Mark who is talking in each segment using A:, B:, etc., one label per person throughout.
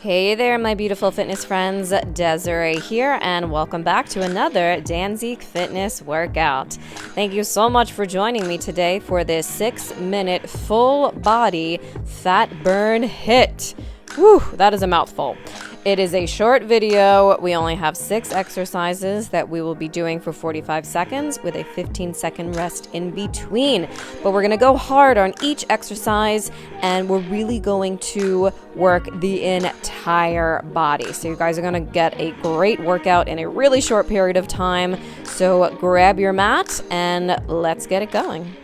A: Hey there, my beautiful fitness friends. Desiree here, and welcome back to another Dansique Fitness workout. Thank you so much for joining me today for this 6-minute full body fat burn hit. Whew, that is a mouthful. It is a short video. We only have 6 exercises that we will be doing for 45 seconds with a 15-second rest in between. But we're going to go hard on each exercise, and we're really going to work the entire body. So you guys are going to get a great workout in a really short period of time. So grab your mat and let's get it going.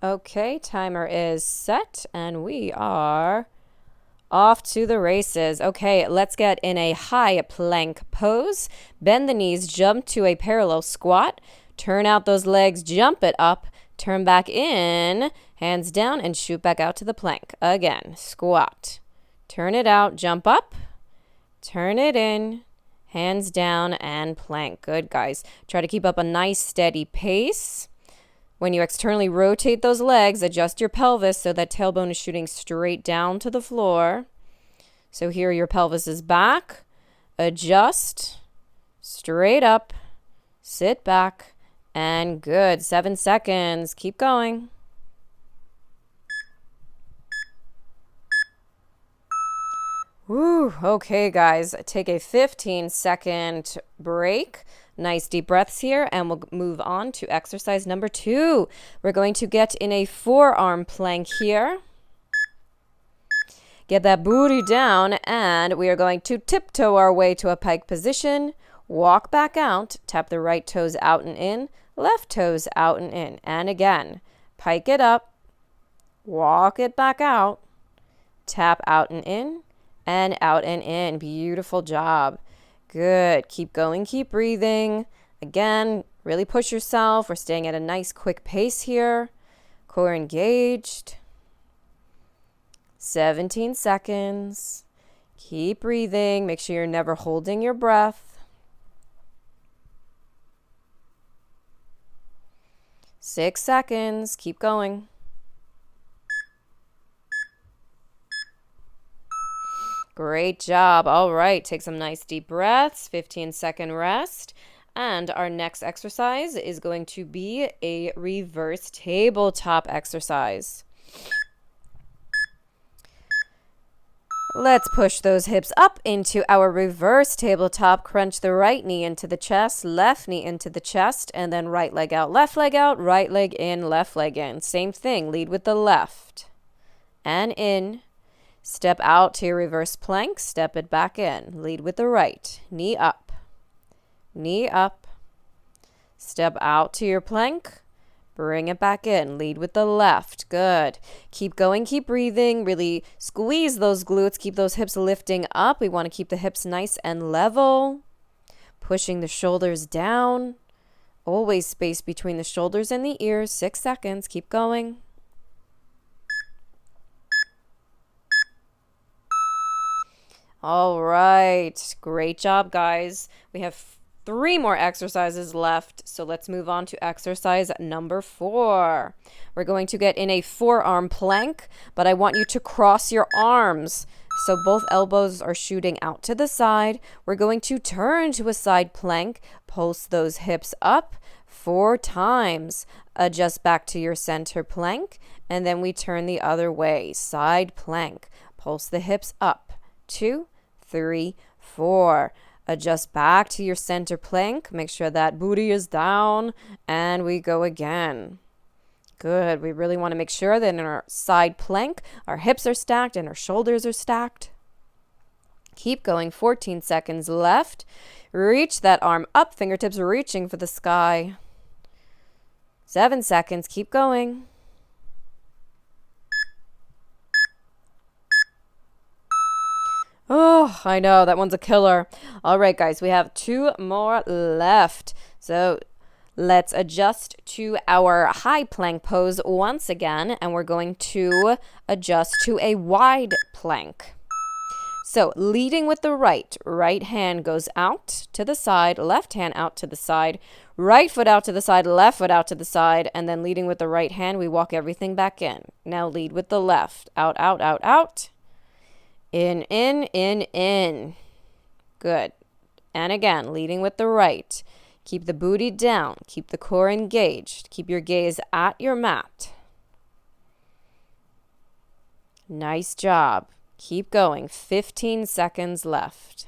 A: Okay, timer is set and we are off to the races. Okay, let's get in a high plank pose. Bend the knees, jump to a parallel squat. Turn out those legs, jump it up. Turn back in, hands down, and shoot back out to the plank. Again, squat. Turn it out, jump up. Turn it in, hands down, and plank. Good, guys. Try to keep up a nice, steady pace. When you externally rotate those legs, adjust your pelvis so that tailbone is shooting straight down to the floor. So here your pelvis is back. Adjust, straight up, sit back, and good. 7 seconds. Keep going. Woo. Okay, guys, take a 15-second break. Nice deep breaths here, and we'll move on to exercise number 2. We're going to get in a forearm plank here. Get that booty down, and we are going to tiptoe our way to a pike position. Walk back out, tap the right toes out and in, left toes out and in. And again, pike it up, walk it back out, tap out and in, and out and in. Beautiful job. Good. Keep going. Keep breathing. Again, really push yourself. We're staying at a nice quick pace here. Core engaged. 17 seconds. Keep breathing. Make sure you're never holding your breath. 6 seconds. Keep going. Great job. All right, take some nice deep breaths, 15-second rest. And our next exercise is going to be a reverse tabletop exercise. Let's push those hips up into our reverse tabletop. Crunch the right knee into the chest, left knee into the chest, and then right leg out, right leg in, left leg in. Same thing, lead with the left and in. Step out to your reverse plank, step it back in. Lead with the right, knee up, step out to your plank, bring it back in. Lead with the left, good. Keep going, keep breathing, really squeeze those glutes, keep those hips lifting up. We want to keep the hips nice and level, pushing the shoulders down. Always space between the shoulders and the ears, 6 seconds, keep going. All right, great job, guys. We have 3 more exercises left, so let's move on to exercise number 4. We're going to get in a forearm plank, but I want you to cross your arms so both elbows are shooting out to the side. We're going to turn to a side plank, pulse those hips up 4 times, adjust back to your center plank, and then we turn the other way, side plank, pulse the hips up, 2, 3, 4. Adjust back to your center plank. Make sure that booty is down, and we go again. Good. We really want to make sure that in our side plank, our hips are stacked and our shoulders are stacked. Keep going. 14 seconds left. Reach that arm up, fingertips reaching for the sky. 7 seconds. Keep going. Oh, I know, that one's a killer. All right, guys, we have 2 more left. So let's adjust to our high plank pose once again, and we're going to adjust to a wide plank. So leading with the right hand goes out to the side, left hand out to the side, right foot out to the side, left foot out to the side, and then leading with the right hand, we walk everything back in. Now lead with the left, out, out, out, out. In. Good. And again, leading with the right. Keep the booty down. Keep the core engaged. Keep your gaze at your mat. Nice job. Keep going. 15 seconds left.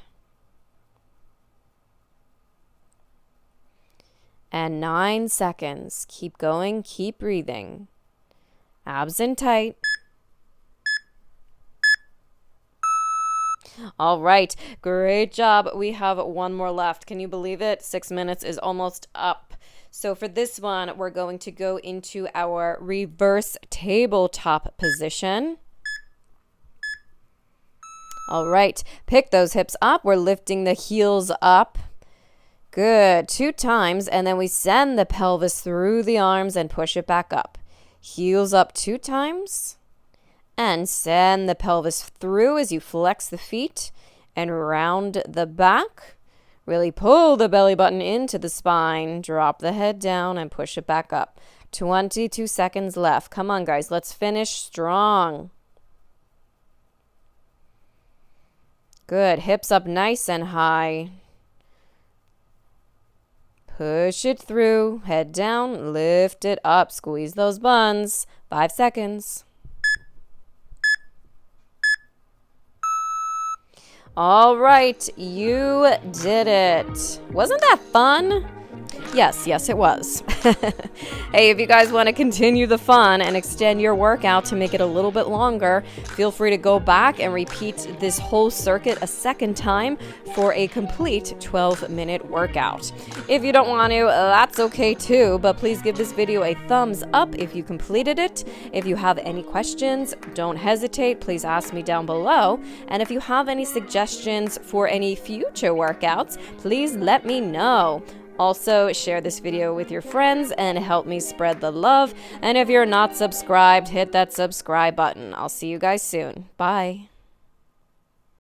A: And 9 seconds. Keep going. Keep breathing. Abs in tight. All right. Great job. We have one more left. Can you believe it? 6 minutes is almost up. So for this one, we're going to go into our reverse tabletop position. All right. Pick those hips up. We're lifting the heels up. Good. 2 times. And then we send the pelvis through the arms and push it back up. Heels up 2 times. And send the pelvis through as you flex the feet and round the back. Really pull the belly button into the spine. Drop the head down and push it back up. 22 seconds left. Come on, guys. Let's finish strong. Good. Hips up nice and high. Push it through. Head down. Lift it up. Squeeze those buns. 5 seconds. All right, you did it. Wasn't that fun? Yes, it was. Hey, if you guys want to continue the fun and extend your workout to make it a little bit longer, feel free to go back and repeat this whole circuit a second time for a complete 12-minute workout. If you don't want to, that's okay too, but please give this video a thumbs up if you completed it. If you have any questions, don't hesitate. Please ask me down below. And if you have any suggestions for any future workouts, please let me know. Also, share this video with your friends and help me spread the love. And if you're not subscribed, hit that subscribe button. I'll see you guys soon. Bye.